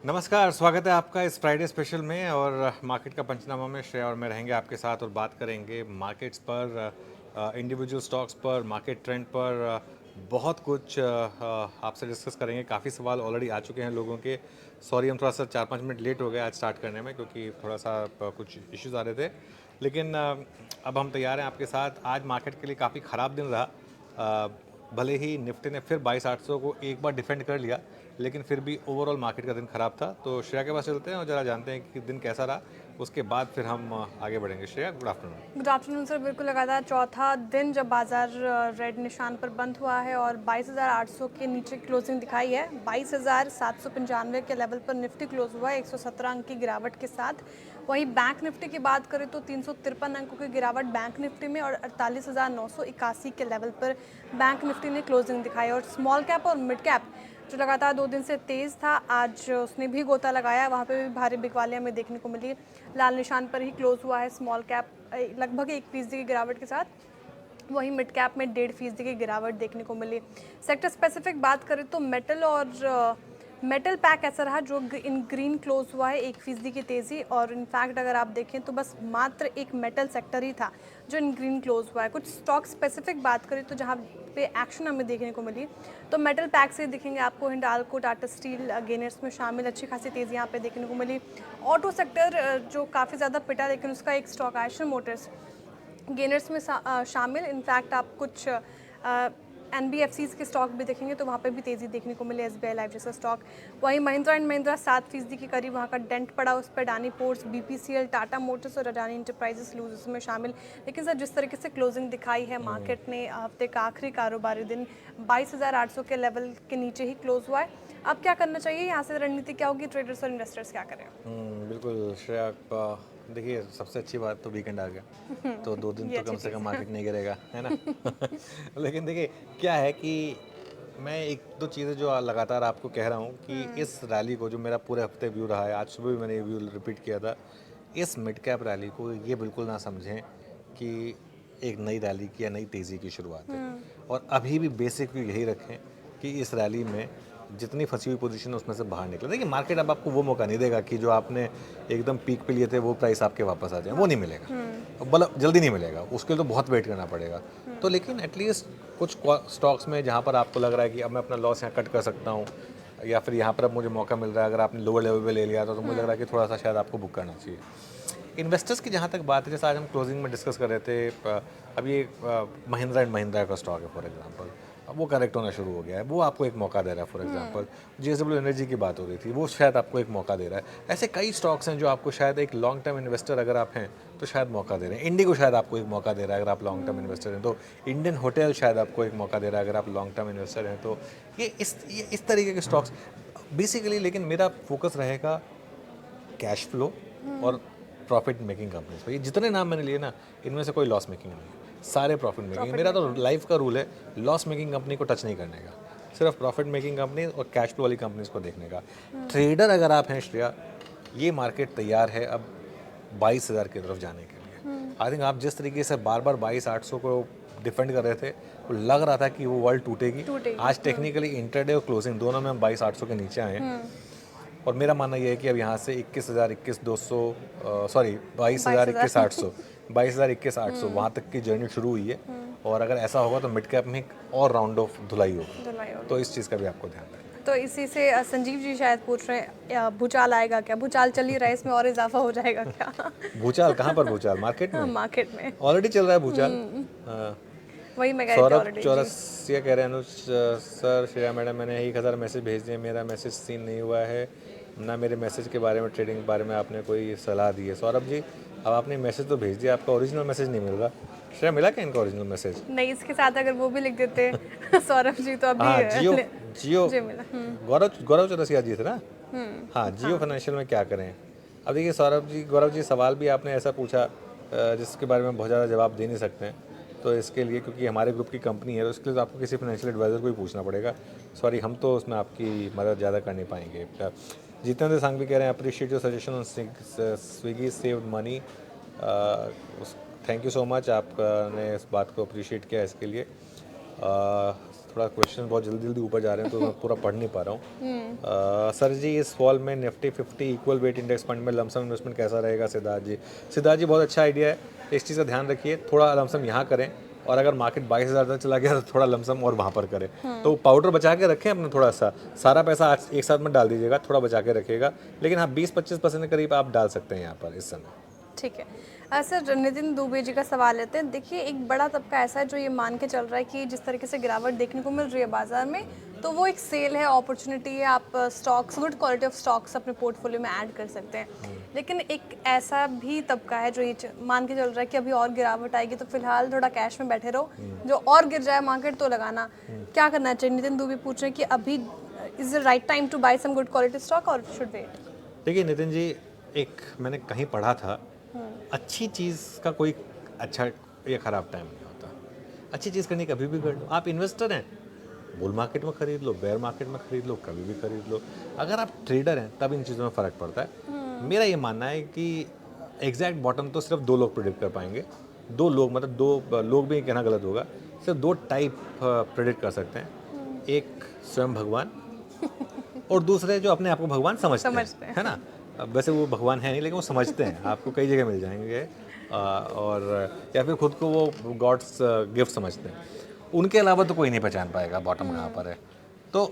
नमस्कार, स्वागत है आपका इस फ्राइडे स्पेशल में। और मार्केट का पंचनामा में श्रेया और मैं रहेंगे आपके साथ और बात करेंगे मार्केट्स पर, इंडिविजुअल स्टॉक्स पर, मार्केट ट्रेंड पर। बहुत कुछ आपसे डिस्कस करेंगे। काफ़ी सवाल ऑलरेडी आ चुके हैं लोगों के। सॉरी, हम थोड़ा सा 4-5 मिनट लेट हो गए आज स्टार्ट करने में, क्योंकि थोड़ा सा कुछ इश्यूज आ रहे थे। लेकिन अब हम तैयार हैं आपके साथ। आज मार्केट के लिए काफ़ी ख़राब दिन रहा। भले ही निफ्टी ने फिर 22,800 को एक बार डिफेंड कर लिया, लेकिन फिर भी ओवरऑल मार्केट का दिन खराब था। तो श्रेया के पास चलते हैं और जरा जानते हैं कि दिन कैसा रहा। उसके बाद फिर हम आगे बढ़ेंगे। Shreya, good afternoon. Good afternoon sir. बिल्कुल लगातार चौथा दिन जब बाजार रेड निशान पर बंद हुआ है और 22,800 के नीचे क्लोजिंग दिखाई है। 22,795 के लेवल पर निफ्टी क्लोज हुआ है 117 अंक की गिरावट के साथ। वहीं बैंक निफ्टी की बात करें तो 353 अंकों की गिरावट बैंक निफ्टी में और 48,981 के लेवल पर बैंक निफ्टी ने क्लोजिंग दिखाई। और स्मॉल कैप और मिड कैप जो लगातार 2 दिन से तेज़ था, आज उसने भी गोता लगाया। वहाँ पे भी भारी बिकवालियाँ हमें देखने को मिली। लाल निशान पर ही क्लोज हुआ है स्मॉल कैप लगभग 1% की गिरावट के साथ। वहीं मिड कैप में 1.5% की गिरावट देखने को मिली। सेक्टर स्पेसिफिक बात करें तो मेटल और मेटल पैक ऐसा रहा जो इन ग्रीन क्लोज हुआ है 1% की तेज़ी। और इनफैक्ट अगर आप देखें तो बस मात्र एक मेटल सेक्टर ही था जो इन ग्रीन क्लोज हुआ है। कुछ स्टॉक स्पेसिफिक बात करें तो जहाँ पे एक्शन हमें देखने को मिली तो मेटल पैक से दिखेंगे आपको हिंडाल्को, टाटा स्टील गेनर्स में शामिल। अच्छी खासी तेज़ी यहाँ पे देखने को मिली। ऑटो सेक्टर जो काफ़ी ज़्यादा पिटा, लेकिन उसका एक स्टॉक आयशर मोटर्स गेनर्स में शामिल। इनफैक्ट आप कुछ NBFCs के स्टॉक भी देखेंगे तो वहाँ पे भी तेज़ी देखने को मिले। SBI लाइफ जैसा स्टॉक। वहीं महिंद्रा एंड महिंद्रा 7% के करीब वहाँ का डेंट पड़ा। उस पर Adani ports, BPCL, Tata Motors और अडानी इंटरप्राइजेस लूजर्स में शामिल। लेकिन सर, जिस तरीके से क्लोजिंग दिखाई है मार्केट ने, हफ्ते का आखिरी कारोबारी दिन 22,800 के लेवल के नीचे ही क्लोज हुआ है। अब क्या करना चाहिए यहाँ से, रणनीति क्या होगी, ट्रेडर्स और इन्वेस्टर्स क्या करें? बिल्कुल श्रेया, देखिए, सबसे अच्छी बात तो वीकेंड आ गया, तो 2 दिन ये तो अच्छी कम से चीज़ कम है। मार्केट नहीं गिरेगा, है ना। लेकिन देखिए, क्या है कि मैं एक दो चीज़ें जो लगातार आपको कह रहा हूँ कि इस रैली को, जो मेरा पूरे हफ्ते व्यू रहा है, आज सुबह भी मैंने ये व्यू रिपीट किया था। इस मिड कैप रैली को ये बिल्कुल ना समझें कि एक नई रैली की या नई तेज़ी की शुरुआत है। और अभी भी बेसिक व्यू यही रखें कि इस रैली में जितनी फंसी हुई पोजीशन है उसमें से बाहर निकले। देखिए, मार्केट अब आपको वो मौका नहीं देगा कि जो आपने एकदम पीक पे लिए थे वो प्राइस आपके वापस आ जाए, वो नहीं मिलेगा। मतलब जल्दी नहीं मिलेगा, उसके लिए तो बहुत वेट करना पड़ेगा। तो लेकिन एटलीस्ट कुछ स्टॉक्स में जहाँ पर आपको लग रहा है कि अब मैं अपना लॉस यहाँ कट कर सकता हूँ, या फिर यहाँ पर अब मुझे मौका मिल रहा है, अगर आपने लोअर लेवल पे ले लिया तो मुझे लग रहा है कि थोड़ा सा शायद आपको बुक करना चाहिए। इन्वेस्टर्स की जहाँ तक बात है, जैसे आज हम क्लोजिंग में डिस्कस कर रहे थे, अब ये महिंद्रा एंड महिंद्रा का स्टॉक है फॉर एग्जांपल। अब वो करेक्ट होना शुरू हो गया है, वो आपको एक मौका दे रहा है। फॉर एग्जांपल JSW एनर्जी की बात हो रही थी, वो शायद आपको एक मौका दे रहा है। ऐसे कई स्टॉक्स हैं जो आपको शायद एक लॉन्ग टर्म इन्वेस्टर अगर आप हैं तो शायद मौका दे रहे हैं। इंडिगो शायद आपको एक मौका दे रहा है अगर आप लॉन्ग टर्म इन्वेस्टर हैं तो। इंडियन होटल शायद आपको एक मौका दे रहा है अगर आप लॉन्ग टर्म इन्वेस्टर हैं तो। ये इस तरीके के स्टॉक्स बेसिकली। लेकिन मेरा फोकस रहेगा कैश फ्लो और प्रॉफिट मेकिंग कंपनीज पे। ये जितने नाम मैंने लिए ना, इनमें से कोई लॉस मेकिंग नहीं है, सारे प्रॉफिट मेकिंग। प्रॉफिट मेरा तो मेकिंग। लाइफ का रूल है लॉस मेकिंग कंपनी को टच नहीं करने का, सिर्फ प्रॉफिट मेकिंग कंपनी और कैश फ्लो वाली कंपनीज को देखने का। ट्रेडर अगर आप हैं श्रेया, ये मार्केट तैयार है अब 22,000 की तरफ जाने के लिए। आई थिंक आप जिस तरीके से बार बार 22,800 को डिफेंड कर रहे थे, वो लग रहा था कि वो वर्ल्ड टूटेगी। टूटेगी। आज टेक्निकली इंटरडे और क्लोजिंग दोनों में हम 22,800 के नीचे आए हैं। और मेरा मानना ये है कि अब यहाँ से 21,000, 21,200, सॉरी 22,000, 22,000। 21,800, 22,000, 21,800 वहाँ तक की जर्नी शुरू हुई है। और अगर ऐसा होगा तो मिड कैप में एक और राउंड ऑफ धुलाई होगी। धुलाई होगी। तो इस चीज़ का भी आपको ध्यान रखना है। तो इसी से संजीव जी शायद पूछ रहे हैं, भूचाल आएगा क्या? भूचाल चल ही रहा है, इसमें और इजाफा हो जाएगा क्या? भूचाल कहाँ पर? भूचाल मार्केट में मार्केट में। ऑलरेडी चल रहा है भूचाल। वही मैं कह रही थी सौरभ ऑलरेडी जी। चौरसिया कह रहे हैं, अनुज सर, श्रेया मैडम, मैंने 1,000 मैसेज भेज दिए, मेरा मैसेज सीन नहीं हुआ है ना। मेरे मैसेज के बारे में, ट्रेडिंग के बारे में आपने कोई सलाह दी है? सौरभ जी, अब आपने मैसेज तो भेज दिया, आपका ओरिजिनल मैसेज नहीं मिल रहा। श्रेया, मिला क्या इनका ओरिजिनल मैसेज? नहीं, इसके साथ अगर वो भी लिख देते सौरभ जी तो अभी हाँ, जियो, जियो, जी मिला। गौरव गौरव चौरसिया जी थे ना। हाँ, जियो फाइनेंशियल में क्या करें? अब देखिए सौरभ जी, गौरव जी, सवाल भी आपने ऐसा पूछा जिसके बारे में बहुत ज़्यादा जवाब दे नहीं सकते हैं। तो इसके लिए, क्योंकि हमारे ग्रुप की कंपनी है, तो इसके लिए तो आपको किसी फाइनेंशियल एडवाइज़र को ही पूछना पड़ेगा। सॉरी, हम तो उसमें आपकी मदद ज़्यादा कर नहीं पाएंगे। जितेंद्र सांघवी कह रहे हैं, appreciate your suggestion on Swiggy saved money. Thank you so much, आपने इस बात को अप्रिशिएट किया इसके लिए। थोड़ा क्वेश्चन बहुत जल्दी जल्दी ऊपर जा रहे हैं तो मैं पूरा पढ़ नहीं पा रहा हूँ। सर जी इस फॉल में Nifty 50 equal weight index fund में लमसम इन्वेस्टमेंट कैसा रहेगा? सिद्धार्थ जी, सिद्धार्थ जी बहुत अच्छा आइडिया है, इस चीज़ का ध्यान रखिए, थोड़ा लमसम यहाँ करें और अगर मार्केट 22,000 तक चला गया तो थोड़ा लमसम और वहाँ पर करें। तो पाउडर बचा के रखें अपना, थोड़ा सा सारा पैसा आज एक साथ में डाल दीजिएगा, थोड़ा बचा के रखिएगा, लेकिन हाँ 20-25% के करीब आप डाल सकते हैं यहाँ पर इस समय। ठीक है। सर नितिन दुबे जी का सवाल लेते हैं। देखिए एक बड़ा तबका ऐसा है जो ये मान के चल रहा है कि जिस तरीके से गिरावट देखने को मिल रही है बाजार में, तो वो एक सेल है, अपॉर्चुनिटी है, आप stocks, good quality of stocks अपने पोर्टफोलियो में ऐड कर सकते हैं। लेकिन एक ऐसा भी तबका है जो ये मान के चल रहा है कि अभी और गिरावट आएगी तो फिलहाल थोड़ा कैश में बैठे रहो, जो और गिर जाए मार्केट तो लगाना। क्या करना चाहिए? नितिन दुबे पूछ रहे हैं कि अभी is the right time to buy some good quality stock और शुड वेट? देखिए नितिन जी, एक मैंने कहीं पढ़ा था, अच्छी चीज़ का कोई अच्छा या ख़राब टाइम नहीं होता। अच्छी चीज़ करनी कभी भी कर लो। आप इन्वेस्टर हैं, बुल मार्केट में खरीद लो, बेयर मार्केट में खरीद लो, कभी भी खरीद लो। अगर आप ट्रेडर हैं तब इन चीज़ों में फ़र्क पड़ता है। मेरा ये मानना है कि एग्जैक्ट बॉटम तो सिर्फ 2 लोग प्रेडिक्ट कर पाएंगे। 2 लोग, मतलब 2 लोग भी कहना गलत होगा, सिर्फ 2 टाइप प्रेडिक्ट कर सकते हैं। एक स्वयं भगवान और दूसरे जो अपने आप को भगवान समझते हैं, है ना। वैसे वो भगवान है नहीं, लेकिन वो समझते हैं, आपको कई जगह मिल जाएंगे, और या फिर खुद को वो गॉड्स गिफ्ट समझते हैं। उनके अलावा तो कोई नहीं पहचान पाएगा बॉटम कहाँ पर है। तो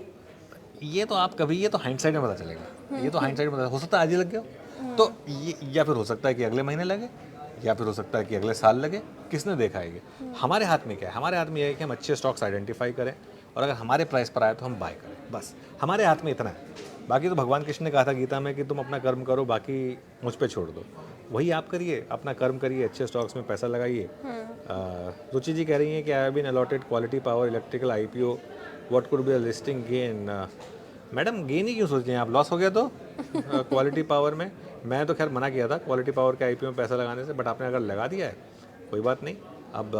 ये तो आप कभी, ये तो हाइंडसाइड में पता चलेगा, ये तो हाइंडसाइड में पता हो सकता है आज ही लग गया हो, तो ये, या फिर हो सकता है कि अगले महीने लगे, या फिर हो सकता है कि अगले साल लगे, किसने देखा है ये? हमारे हाथ में क्या है? हमारे हाथ में ये है कि हम अच्छे स्टॉक्स आइडेंटिफाई करें और अगर हमारे प्राइस पर आए तो हम बाय करें, बस हमारे हाथ में इतना है। बाकी तो भगवान कृष्ण ने कहा था गीता में कि तुम अपना कर्म करो, बाकी मुझ पे छोड़ दो। वही आप करिए, अपना कर्म करिए, अच्छे स्टॉक्स में पैसा लगाइए। रुचि जी कह रही हैं कि I have been allotted quality power electrical IPO, what could be a listing gain? Madam gain ही क्यों सोच रही हैं आप? लॉस हो गया तो क्वालिटी पावर में? मैं तो खैर मना किया था क्वालिटी पावर के IPO में पैसा लगाने से, बट आपने अगर लगा दिया है कोई बात नहीं। अब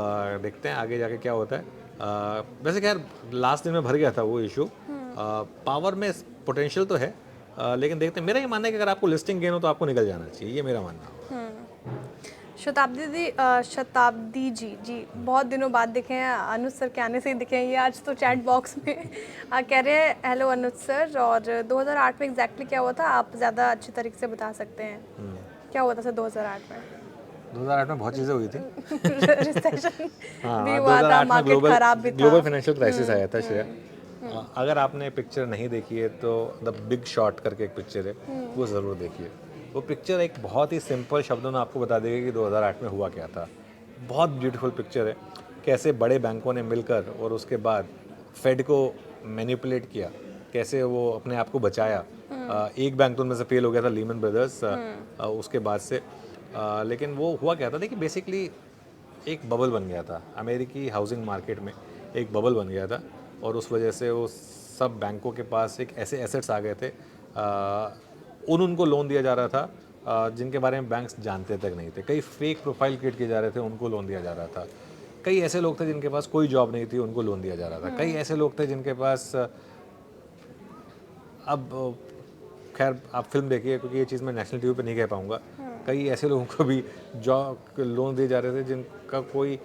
देखते हैं आगे जाके क्या होता है। वैसे खैर लास्ट दिन में भर गया था वो इशू। पावर में पोटेंशियल तो है, लेकिन देखते हैं। मेरा ये मानना है कि अगर आपको लिस्टिंग गेन हो तो आपको निकल जाना चाहिए, ये मेरा मानना है। शताब्दी जी बहुत दिनों बाद दिखे हैं, अनुज सर के आने से ही दिखे हैं ये आज तो चैट बॉक्स में। कह रहे हैं हेलो अनुज सर, और 2008 में एग्जैक्टली क्या हुआ था आप ज़्यादा अच्छे तरीके से बता सकते हैं? क्या हुआ था सर 2008 में? 2008 में बहुत चीज़ें हुई थी। रिसेशन हाँ, भी हुआ था, मार्केट खराब भी था, ग्लोबल फाइनेंशियल क्राइसिस आया था श्रेया। अगर आपने पिक्चर नहीं देखी है तो द बिग शॉर्ट करके एक पिक्चर है, वो ज़रूर देखिए। वो पिक्चर एक बहुत ही सिंपल शब्दों में आपको बता देगी कि 2008 में हुआ क्या था। बहुत ब्यूटीफुल पिक्चर है, कैसे बड़े बैंकों ने मिलकर और उसके बाद फेड को मैनिपुलेट किया, कैसे वो अपने आप को बचाया। एक बैंक तो उनमें से फेल हो गया था, लीमन ब्रदर्स, उसके बाद से। लेकिन वो हुआ क्या था, देखिए बेसिकली एक बबल बन गया था अमेरिकी हाउसिंग मार्केट में, एक बबल बन गया था, और उस वजह से वो सब बैंकों के पास एक ऐसे एसेट्स आ गए थे, उनको लोन दिया जा रहा था जिनके बारे में बैंक्स जानते तक नहीं थे। कई फेक प्रोफाइल क्रिएट किए जा रहे थे, उनको लोन दिया जा रहा था। कई ऐसे लोग थे जिनके पास कोई जॉब नहीं थी, उनको लोन दिया जा रहा था। कई ऐसे लोग थे जिनके पास, अब खैर आप फिल्म देखिए क्योंकि ये चीज़ मैं नेशनल टीवी पे नहीं कह पाऊँगा, कई ऐसे लोगों को भी जॉब लोन दिए जा रहे थे जिनका कोई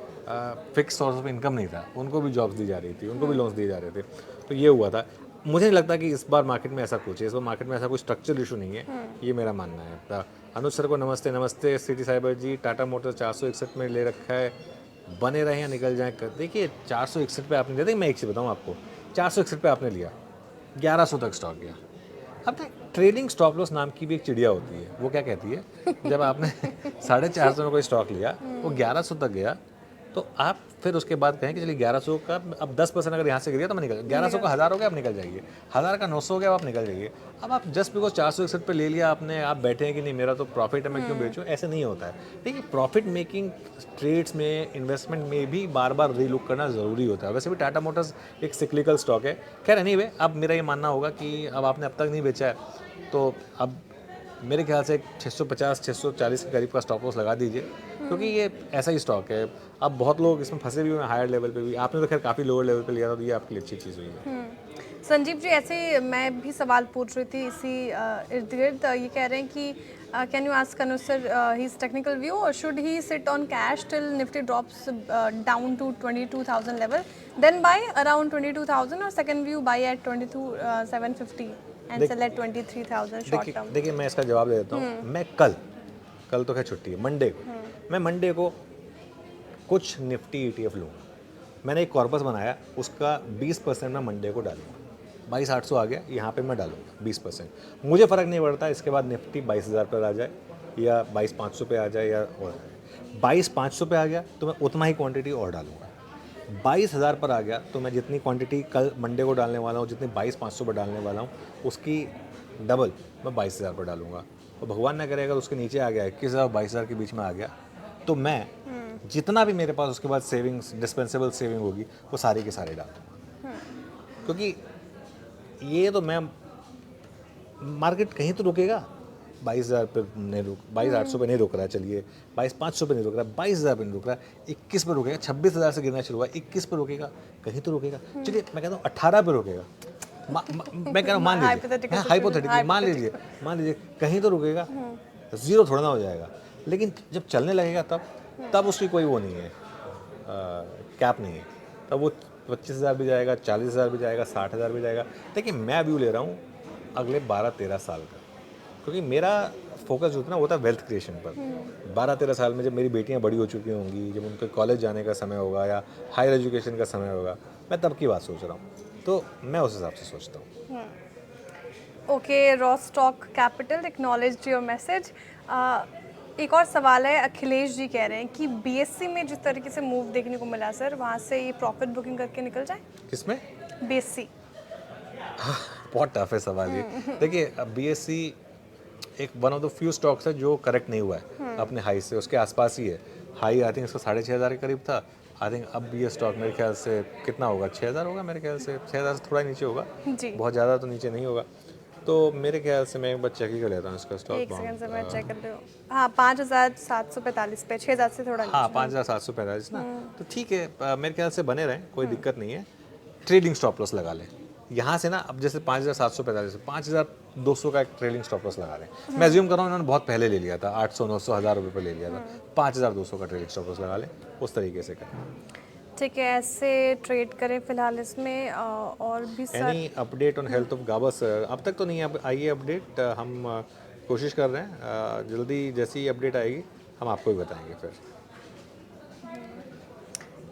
फिक्स सोर्स ऑफ इनकम नहीं था, उनको भी जॉब्स दी जा रही थी, उनको भी लोन्स दिए जा रहे थे। तो ये हुआ था। मुझे नहीं लगता कि इस बार मार्केट में ऐसा कुछ है, इस बार मार्केट में ऐसा कोई स्ट्रक्चरल इशू नहीं है, ये मेरा मानना है। अनुज सर को नमस्ते। नमस्ते सिटी साइबर जी। टाटा मोटर्स 461 में ले रखा है, बने रहें या निकल जाएँ? देखिए 461 पे आपने, देखिए मैं एक चीज़ बताऊँ आपको, 461 पे आपने लिया, 1100 तक स्टॉक गया। अब ट्रेलिंग स्टॉप लॉस नाम की भी एक चिड़िया होती है, वो क्या कहती है, जब आपने 450 में कोई स्टॉक लिया, वो 1100 तक गया, तो आप फिर उसके बाद कहें कि चलिए 1100 का अब 10% अगर यहाँ से गिर गया तो मैं निकल, 1100 का 1000 हो गया आप निकल जाइए, 1000 का 900 हो गया आप निकल जाइए। अब आप जस्ट बिकॉज 461 पे ले लिया आपने, आप बैठे हैं कि नहीं मेरा तो प्रॉफिट है मैं क्यों बेचूं, ऐसे नहीं होता है। देखिए प्रॉफिट मेकिंग ट्रेड्स में, इन्वेस्टमेंट में भी बार बार रीलुक करना ज़रूरी होता है। वैसे भी टाटा मोटर्स एक सिक्लिकल स्टॉक है। खैर एनीवे, अब मेरा ये मानना होगा कि अब आपने अब तक नहीं बेचा है तो अब मेरे ख्याल से 650-640 के करीब का स्टॉप लॉस लगा दीजिए, क्योंकि ये ऐसा ही स्टॉक है। अब बहुत लोग इसमें फंसे भी हुए हैं हायर लेवल पे भी, आपने तो खैर काफ़ी लोअर लेवल पे लिया था, तो ये आपके लिए अच्छी चीज़ हुई है। संजीव जी, ऐसे ही मैं भी सवाल पूछ रही थी इसी इर्द गिर्द। ये कह रहे हैं कि can you ask Anuj sir his technical view, और should he sit on cash till Nifty drops down to 22,000 level, then buy around 22,000, और second view buy at 22,750 and sell at 23,000 short term? देखिए मैं इसका जवाब दे देता हूँ। मैं कल तो खैर छुट्टी है, मंडे को मैं मंडे को कुछ निफ्टी ETF लूँगा। मैंने एक कॉर्पस बनाया, उसका 20% मैं मंडे को डालूंगा। 22,800 आ गया, यहाँ पे मैं डालूंगा 20%। मुझे फ़र्क नहीं पड़ता इसके बाद निफ्टी 22,000 पर आ जाए या 22,500 पे आ जाए या और 22,500 पे आ गया तो मैं उतना ही क्वांटिटी और डालूंगा। 22,000 पर आ गया तो मैं जितनी क्वांटिटी कल मंडे को डालने वाला हूँ, जितनी 22,500 पर डालने वाला हूँ, उसकी डबल मैं 22,000 पर डालूंगा। और भगवान ना करे अगर उसके नीचे आ गया, 21,000 22,000 के बीच में आ गया, तो मैं जितना भी मेरे पास उसके बाद सेविंग्स, डिस्पेंसेबल सेविंग होगी, वो सारी के सारे डाल दूँगा। क्योंकि ये तो मैं मार्केट कहीं तो रुकेगा। 22,000 पे नहीं रुक, 22,800 पे नहीं रुक रहा है, चलिए 22,500 पे नहीं रुक रहा है, 22,000 पे नहीं रुक रहा है, 21 पे रुकेगा। 26,000 से गिरना शुरू हुआ, 21 पे रुकेगा, कहीं तो रुकेगा। चलिए मैं कहता हूँ 18 पे रुकेगा। मैं कह रहा हूँ मान लीजिए, हाइपोथेटिकली मान लीजिए कहीं तो रुकेगा, जीरो थोड़ा ना हो जाएगा। लेकिन जब चलने लगेगा तब उसकी कोई वो नहीं है, कैप नहीं है। तब वो 25,000 भी जाएगा, 40,000 भी जाएगा, 60,000 भी जाएगा। देखिए मैं व्यू ले रहा हूँ अगले 12-13 साल का, क्योंकि मेरा फोकस जो होता है वेल्थ क्रिएशन पर। 12-13 साल में जब मेरी बेटियाँ बड़ी हो चुकी होंगी, जब उनके कॉलेज जाने का समय होगा या हायर एजुकेशन का समय होगा, मैं तब की बात सोच रहा हूँ। तो मैं उस हिसाब से सोचता हूँ। Okay, Rostock capital acknowledged your message. एक और सवाल है, अखिलेश जी कह रहे हैं कि BSE में जिस तरीके से मूव देखने को मिला सर, वहाँ से ये प्रॉफिट बुकिंग करके निकल जाए? किसमें? BSE। बहुत टफ है सवाल ये। देखिए BSE एक one of the few stocks है जो करेक्ट नहीं हुआ है अपने हाई से, उसके आसपास ही है। हाई आई थिंक इसका 6,500 के करीब था। आई थिंक अब ये स्टॉक मेरे ख्याल से कितना होगा, 6,000 होगा मेरे ख्याल से, 6,000 से थोड़ा नीचे होगा जी, बहुत ज़्यादा तो नीचे नहीं होगा। तो मेरे ख्याल से मैं एक बार चेक ही कर लेता हूँ इसका स्टॉक। एक सेकंड से मैं चेक कर रही हूँ। हाँ, 5,745 पे, 6,000 से थोड़ा हाँ नीचे। 5,745 ना, तो ठीक है। मेरे ख्याल से बने रहें, कोई दिक्कत नहीं है। ट्रेडिंग स्टॉप लॉस लगा लें यहाँ से ना। अब जैसे 5,745 5,200 का एक ट्रेडिंग स्टॉप लॉस लगा लें। मैं एज्यूम कर रहा हूँ इन्होंने बहुत पहले ले लिया था, 800 900 हज़ार रुपये पर ले लिया था। 5,200 का ट्रेडिंग स्टॉप लॉस लगा लें, उस तरीके से करें। ठीक है, ऐसे ट्रेड करें फिलहाल इसमें। और भी sir any update on health of गाबस? अब तक तो नहीं आई है अपडेट। हम कोशिश कर रहे हैं, जल्दी जैसी ही अपडेट आएगी हम आपको भी बताएंगे फिर।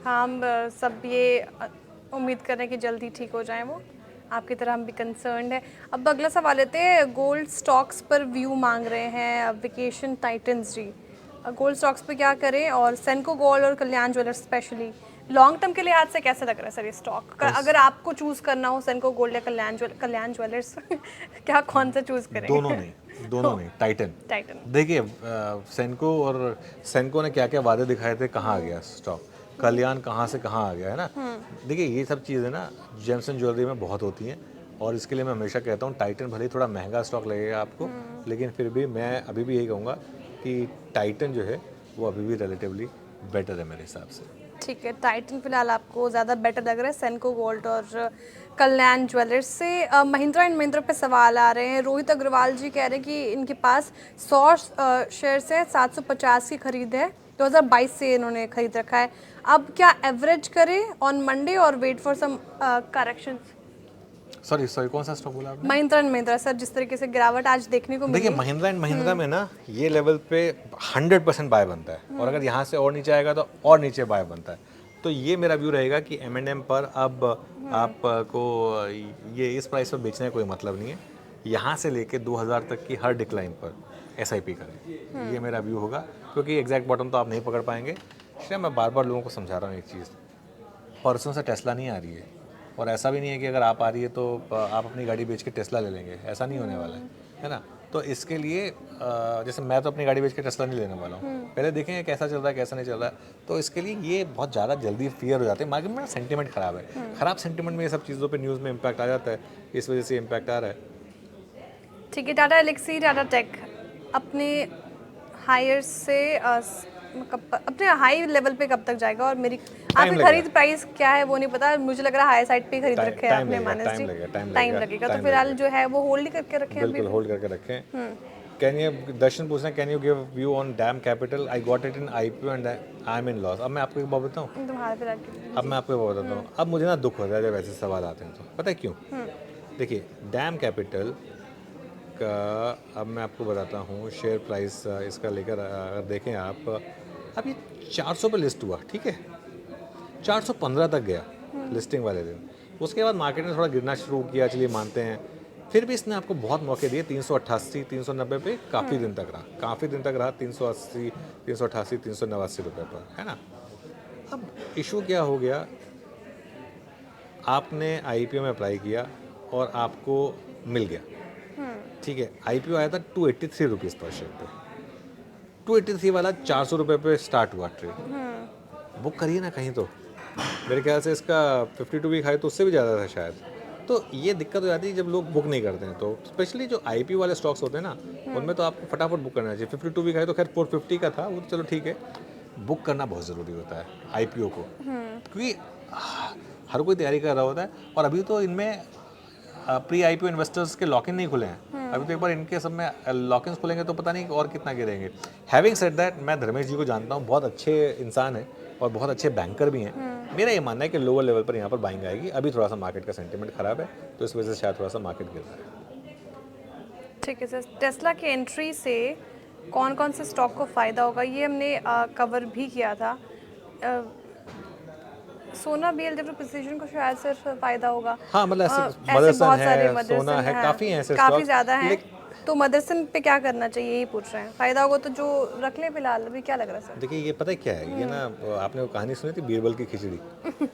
हम सब ये उम्मीद कर रहे हैं कि जल्दी ठीक हो जाए वो, आपकी तरह हम भी कंसर्न्ड है। अब अगला सवाल लेते हैं, गोल्ड स्टॉक्स पर व्यू मांग रहे हैं वेकेशन टाइटन्स जी। गोल्ड स्टॉक्स पे क्या करें, और सेंको गोल्ड और कल्याण ज्वेलर्स स्पेशली लॉन्ग टर्म के लिहाज से कैसे लग रहा है सर ये स्टॉक? अगर आपको चूज करना हो सेंको गोल्ड या कल्याण ज्वेलर्स क्या कौन सा चूज करें? दोनों नहीं, टाइटन। देखिए सेंको और सेंको ने क्या क्या वादे दिखाए थे, कहाँ आ गया स्टॉक। कल्याण कहाँ से कहाँ आ गया है ना। देखिए ये सब चीज़ें ना जेम्स एंड ज्वेलरी में बहुत होती हैं, और इसके लिए मैं हमेशा कहता हूँ टाइटन भले ही थोड़ा महंगा स्टॉक लगेगा आपको, लेकिन फिर भी मैं अभी भी यही कहूँगा कि टाइटन जो है वो अभी भी रिलेटिवली बेटर है मेरे हिसाब से। ठीक है, टाइटन फिलहाल आपको ज़्यादा बेटर लग रहा है सेंको गोल्ड और कल्याण ज्वेलर्स से। महिंद्रा एंड महिंद्रा पे सवाल आ रहे हैं। रोहित अग्रवाल जी कह रहे हैं कि इनके पास 100 शेयर्स हैं, 750 की खरीद है, 2022 से इन्होंने खरीद रखा है। अब क्या एवरेज करें ऑन मंडे और wait for some corrections? Sorry कौन सा स्टॉक बोला आपने? महिंद्रा एंड महिंद्रा सर, जिस तरीके से गिरावट आज देखने को मिली। देखिए महिंद्रा एंड महिंद्रा में ना ये लेवल पे 100% बाय बनता है, और अगर यहाँ से और नीचे आएगा तो और नीचे बाय बनता है। तो ये मेरा व्यू रहेगा कि M&M पर अब आपको ये इस प्राइस पर बेचने का कोई मतलब नहीं है। यहाँ से लेके 2,000 तक की हर डिक्लाइन पर SIP करें, ये मेरा व्यू होगा। क्योंकि एग्जैक्ट बॉटम तो आप नहीं पकड़ पाएंगे। इसलिए मैं बार बार लोगों को समझा रहा हूँ एक चीज़, परसों से टेस्ला नहीं आ रही है, और ऐसा भी नहीं है कि अगर आप आ रही है तो आप अपनी गाड़ी बेच के टेस्ला ले लेंगे, ऐसा नहीं होने वाला है ना। तो इसके लिए जैसे मैं तो अपनी गाड़ी बेच के टेस्ला नहीं लेने वाला हूँ, पहले देखेंगे कैसा चल रहा है कैसा नहीं चल रहा है। तो इसके लिए ये बहुत ज़्यादा जल्दी फियर हो जाते हैं मार्केट में, सेंटीमेंट ख़राब है। ख़राब सेंटीमेंट में ये सब चीज़ों पे न्यूज़ में इम्पैक्ट आ जाता है, इस वजह से इम्पैक्ट आ रहा है। ठीक है, टाटा एलेक्सी, टाटा टेक अपने हायर से अपने हाई लेवल पे कब तक जाएगा? और मेरी आपकी लगेगा। खरीद प्राइस क्या है वो नहीं पता, मुझे लग रहा है हाई साइड पे खरीद रखे हैं आपने मानस जी। टाइम लगेगा तो फिलहाल जो है वो होल्ड करके रखे हैं अभी। बिल्कुल होल्ड करके रखें। कैन यू दर्शन पूछना can you give view on dam capital? I got it in IPO and I am in loss. अब मैं आपको एक बात बताऊं, तुम्हारे फिलहाल के लिए। अब मैं आपको एक बात बताता हूँ, अब मुझे ना दुख होता है जब ऐसे सवाल आते हैं तो पता है क्यों? देखिए डैम कैपिटल का अब मैं आपको बताता हूँ शेयर प्राइस इसका लेकर अगर देखें आप, अब ये 400 पे लिस्ट हुआ, ठीक है, 415 तक गया लिस्टिंग वाले दिन। उसके बाद मार्केट ने थोड़ा गिरना शुरू किया, चलिए मानते हैं, फिर भी इसने आपको बहुत मौके दिए। 388 390 पे काफ़ी दिन तक रहा, काफ़ी दिन तक रहा 380 388 389 रुपये पर, है ना। अब इशू क्या हो गया, आपने आईपीओ में अप्लाई किया और आपको मिल गया, ठीक है, आईपीओ आया था 283 रुपीज़ पर शेयर पे, 283 वाला 400 रुपये पे स्टार्ट हुआ ट्रेड। बुक करिए ना कहीं तो, मेरे ख्याल से इसका 52 वीक हाई तो उससे भी ज़्यादा था शायद। तो ये दिक्कत हो जाती है जब लोग बुक नहीं करते हैं, तो स्पेशली जो आईपीओ वाले स्टॉक्स होते हैं ना, उनमें तो आपको फटाफट बुक करना चाहिए। 52 वीक हाई तो खैर 450 का था, वो तो चलो ठीक है, बुक करना बहुत ज़रूरी होता है आईपीओ को, क्योंकि हर कोई तैयारी कर रहा होता है। और अभी तो इनमें प्री आईपीओ इन्वेस्टर्स के लॉक इन नहीं खुले हैं अभी, तो एक बार इनके सब में लॉक इन खुलेंगे तो पता नहीं और कितना गिरेंगे। हैविंग सेड दैट, मैं धर्मेश जी को जानता हूँ, बहुत अच्छे इंसान हैं और बहुत अच्छे बैंकर भी हैं। मेरा ये मानना है कि लोअर लेवल पर यहाँ पर बाइंग आएगी। अभी थोड़ा सा मार्केट का सेंटीमेंट खराब है तो इस वजह से शायद थोड़ा सा मार्केट गिर रहा है। ठीक है सर, टेस्ला की एंट्री से कौन कौन से स्टॉक को फ़ायदा होगा ये हमने कवर भी किया था। सोना बीएलडब्ल्यू प्रिसीजन को शायद सिर्फ फायदा होगा। हाँ मतलब ऐसे ऐसे मदरसन बहुत सारे है, सोना है, काफ़ी हैं ऐसे काफ़ी स्टॉक्स। ज़्यादा हैं। तो मदरसन पे क्या करना चाहिए यही पूछ रहे हैं, फायदा होगा तो जो रख लें फिलहाल, अभी क्या लग रहा है सर? देखिए ये पता है क्या है, ये ना आपने वो कहानी सुनी थी बीरबल की खिचड़ी,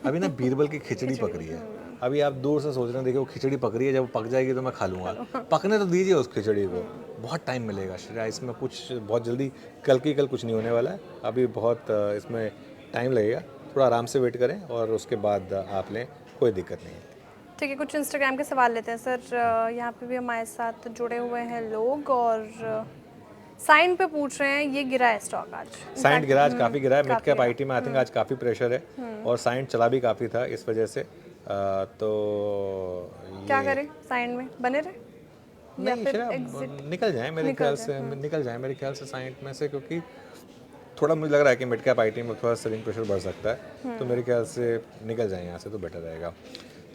अभी ना बीरबल की खिचड़ी पक रही है। अभी आप दूर से सोच रहे हैं देखिए वो खिचड़ी पक रही है, जब वो पक जाएगी तो मैं खा लूँगा। पकने तो दीजिए उस खिचड़ी को, बहुत टाइम मिलेगा शायद इसमें, कुछ बहुत जल्दी कल की कल कुछ नहीं होने वाला है, अभी बहुत इसमें टाइम लगेगा। थोड़ा आराम से वेट करें और उसके बाद आप लें, कोई दिक्कत नहीं है। ठीक है, कुछ इंस्टाग्राम के सवाल लेते हैं सर। यहाँ पे भी हमारे साथ जुड़े हुए हैं लोग और साइन पे पूछ रहे हैं ये गिरा है स्टॉक आज। साइंट गिरा आज काफ़ी गिरा है, मिड कैप आईटी में आई थिंक आज काफ़ी प्रेशर है और साइंट चला भी काफ़ी था इस वजह से। तो क्या करें साइन में, बने रहे या नहीं फिर शायद निकल जाए मेरे ख्याल से, निकल जाए मेरे ख्याल से साइंट में से, क्योंकि थोड़ा मुझे लग रहा है कि मिड कैप आईटी में थोड़ा सेलिंग प्रेशर बढ़ सकता है, तो मेरे ख्याल से निकल जाए यहाँ से तो बेटर रहेगा।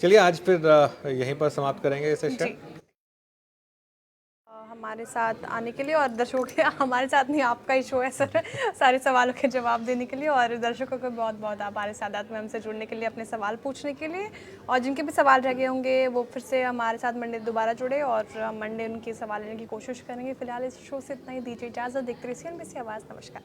चलिए आज फिर यहीं पर समाप्त करेंगे इस सेशन। हमारे साथ आने के लिए और दर्शकों के हमारे साथ नहीं, आपका ही शो है सर, सारे सवालों के जवाब देने के लिए, और दर्शकों को बहुत बहुत आभार इस सादात में हमसे जुड़ने के लिए, अपने सवाल पूछने के लिए। और जिनके भी सवाल रह गए होंगे वो फिर से हमारे साथ मंडे दोबारा जुड़े और मंडे उनके सवाल लेने की कोशिश करेंगे। फिलहाल इस शो से इतना ही, दीजिए इजाज़त, देखते रहिए CNBC आवाज़। नमस्कार।